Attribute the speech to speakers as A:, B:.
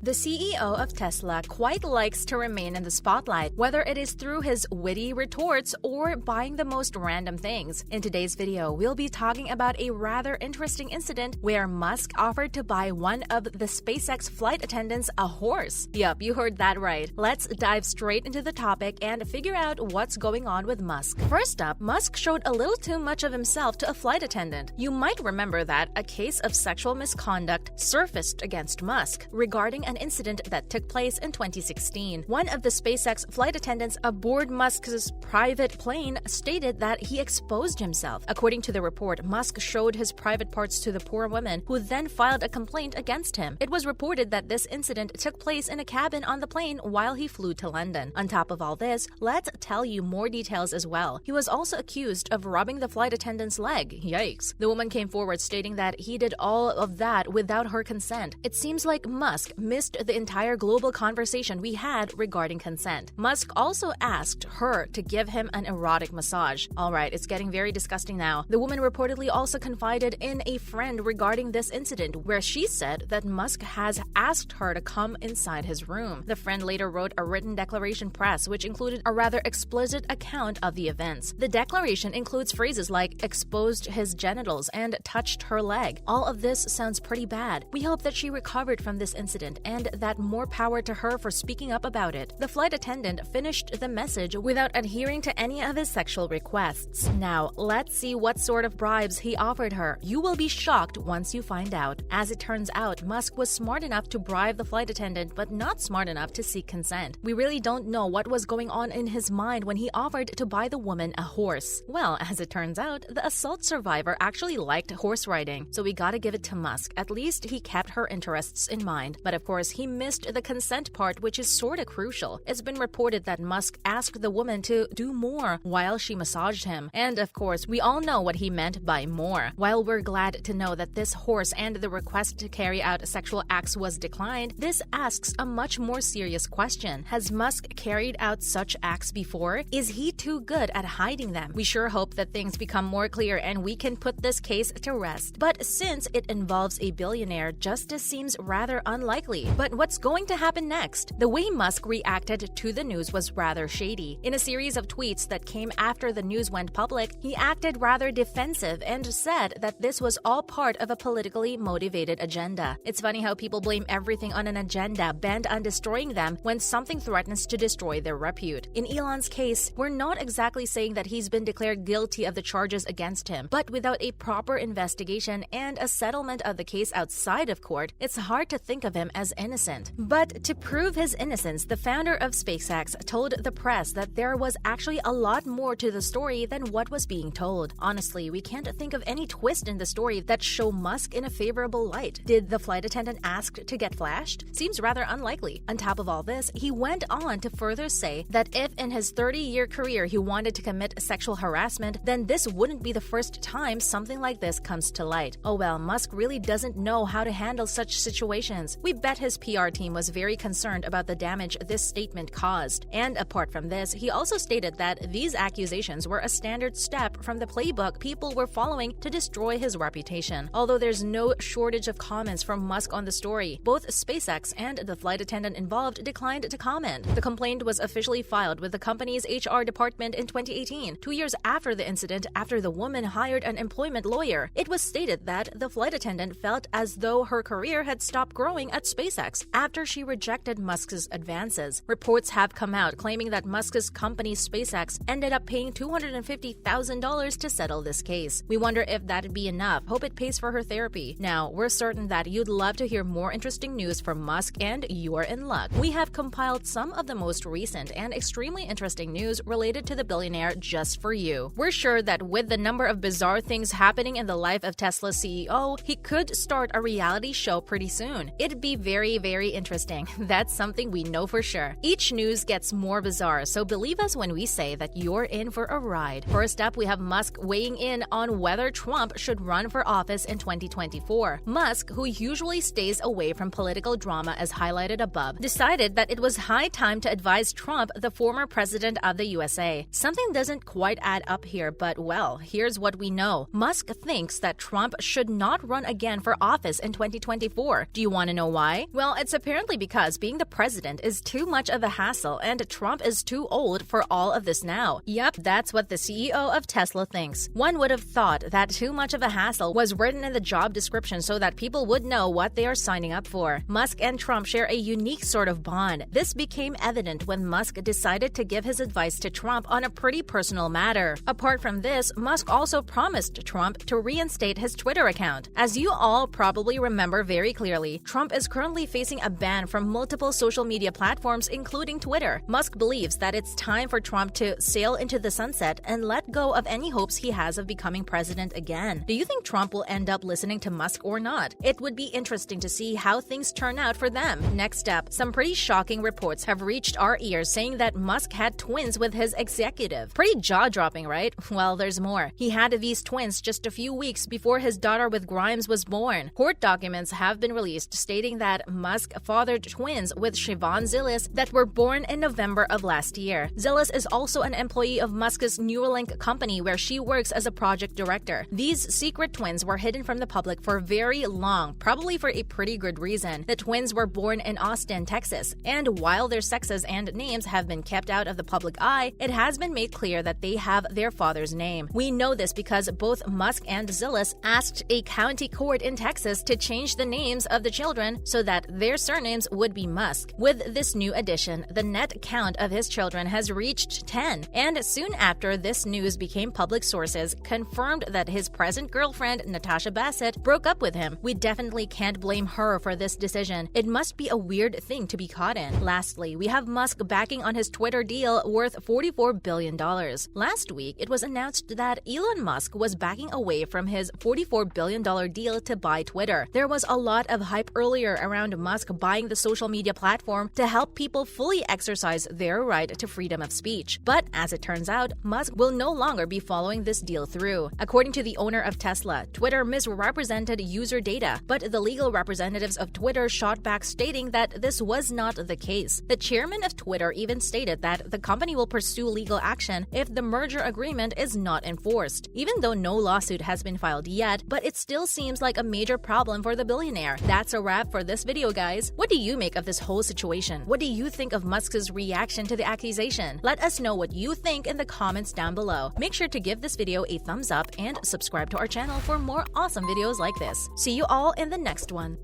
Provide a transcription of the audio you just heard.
A: The CEO of Tesla quite likes to remain in the spotlight, whether it is through his witty retorts or buying the most random things. In today's video, we'll be talking about a rather interesting incident where Musk offered to buy one of the SpaceX flight attendants a horse. Yup, you heard that right. Let's dive straight into the topic and figure out what's going on with Musk. First up, Musk showed a little too much of himself to a flight attendant. You might remember that a case of sexual misconduct surfaced against Musk regarding an incident that took place in 2016. One of the SpaceX flight attendants aboard Musk's private plane stated that he exposed himself. According to the report, Musk showed his private parts to the poor woman, who then filed a complaint against him. It was reported that this incident took place in a cabin on the plane while he flew to London. On top of all this, let's tell you more details as well. He was also accused of rubbing the flight attendant's leg. Yikes. The woman came forward stating that he did all of that without her consent. It seems like Musk missed the entire global conversation we had regarding consent. Musk also asked her to give him an erotic massage. Alright, it's getting very disgusting now. The woman reportedly also confided in a friend regarding this incident, where she said that Musk has asked her to come inside his room. The friend later wrote a written declaration press, which included a rather explicit account of the events. The declaration includes phrases like exposed his genitals and touched her leg. All of this sounds pretty bad. We hope that she recovered from this incident and that more power to her for speaking up about it. The flight attendant finished the message without adhering to any of his sexual requests. Now, let's see what sort of bribes he offered her. You will be shocked once you find out. As it turns out, Musk was smart enough to bribe the flight attendant, but not smart enough to seek consent. We really don't know what was going on in his mind when he offered to buy the woman a horse. Well, as it turns out, the assault survivor actually liked horse riding, so we gotta give it to Musk. At least he kept her interests in mind. But of course, he missed the consent part, which is sorta crucial. It's been reported that Musk asked the woman to do more while she massaged him. And of course, we all know what he meant by more. While we're glad to know that this horse and the request to carry out sexual acts was declined, this asks a much more serious question. Has Musk carried out such acts before? Is he too good at hiding them? We sure hope that things become more clear and we can put this case to rest. But since it involves a billionaire, justice seems rather unlikely. But what's going to happen next? The way Musk reacted to the news was rather shady. In a series of tweets that came after the news went public, he acted rather defensive and said that this was all part of a politically motivated agenda. It's funny how people blame everything on an agenda bent on destroying them when something threatens to destroy their repute. In Elon's case, we're not exactly saying that he's been declared guilty of the charges against him, but without a proper investigation and a settlement of the case outside of court, it's hard to think of him as innocent. But to prove his innocence, the founder of SpaceX told the press that there was actually a lot more to the story than what was being told. Honestly, we can't think of any twist in the story that show Musk in a favorable light. Did the flight attendant ask to get flashed? Seems rather unlikely. On top of all this, he went on to further say that if in his 30-year career he wanted to commit sexual harassment, then this wouldn't be the first time something like this comes to light. Oh well, Musk really doesn't know how to handle such situations. We bet his PR team was very concerned about the damage this statement caused. And apart from this, he also stated that these accusations were a standard step from the playbook people were following to destroy his reputation. Although there's no shortage of comments from Musk on the story, both SpaceX and the flight attendant involved declined to comment. The complaint was officially filed with the company's HR department in 2018, 2 years after the incident, after the woman hired an employment lawyer. It was stated that the flight attendant felt as though her career had stopped growing at SpaceX after she rejected Musk's advances. Reports have come out claiming that Musk's company SpaceX ended up paying $250,000 to settle this case. We wonder if that'd be enough. Hope it pays for her therapy. Now, we're certain that you'd love to hear more interesting news from Musk, and you're in luck. We have compiled some of the most recent and extremely interesting news related to the billionaire just for you. We're sure that with the number of bizarre things happening in the life of Tesla's CEO, he could start a reality show pretty soon. It'd be very, very interesting. That's something we know for sure. Each news gets more bizarre, so believe us when we say that you're in for a ride. First up, we have Musk weighing in on whether Trump should run for office in 2024. Musk, who usually stays away from political drama as highlighted above, decided that it was high time to advise Trump, the former president of the USA. Something doesn't quite add up here, but well, here's what we know. Musk thinks that Trump should not run again for office in 2024. Do you want to know why? Well, it's apparently because being the president is too much of a hassle and Trump is too old for all of this now. Yep, that's what the CEO of Tesla thinks. One would have thought that too much of a hassle was written in the job description so that people would know what they are signing up for. Musk and Trump share a unique sort of bond. This became evident when Musk decided to give his advice to Trump on a pretty personal matter. Apart from this, Musk also promised Trump to reinstate his Twitter account. As you all probably remember very clearly, Trump is currently facing a ban from multiple social media platforms, including Twitter. Musk believes that it's time for Trump to sail into the sunset and let go of any hopes he has of becoming president again. Do you think Trump will end up listening to Musk or not? It would be interesting to see how things turn out for them. Next up, some pretty shocking reports have reached our ears saying that Musk had twins with his executive. Pretty jaw-dropping, right? Well, there's more. He had these twins just a few weeks before his daughter with Grimes was born. Court documents have been released stating that Musk fathered twins with Siobhan Zilis that were born in November of last year. Zilis is also an employee of Musk's Neuralink company where she works as a project director. These secret twins were hidden from the public for very long, probably for a pretty good reason. The twins were born in Austin, Texas, and while their sexes and names have been kept out of the public eye, it has been made clear that they have their father's name. We know this because both Musk and Zilis asked a county court in Texas to change the names of the children so that their surnames would be Musk. With this new addition, the net count of his children has reached 10, and soon after this news became public, sources confirmed that his present girlfriend, Natasha Bassett, broke up with him. We definitely can't blame her for this decision. It must be a weird thing to be caught in. Lastly, we have Musk backing on his Twitter deal worth $44 billion. Last week, it was announced that Elon Musk was backing away from his $44 billion deal to buy Twitter. There was a lot of hype earlier around Musk buying the social media platform to help people fully exercise their right to freedom of speech. But as it turns out, Musk will no longer be following this deal through. According to the owner of Tesla, Twitter misrepresented user data, but the legal representatives of Twitter shot back stating that this was not the case. The chairman of Twitter even stated that the company will pursue legal action if the merger agreement is not enforced, even though no lawsuit has been filed yet, but it still seems like a major problem for the billionaire. That's a wrap for this video, guys. What do you make of this whole situation? What do you think of Musk's reaction to the accusation? Let us know what you think in the comments down below. Make sure to give this video a thumbs up and subscribe to our channel for more awesome videos like this. See you all in the next one.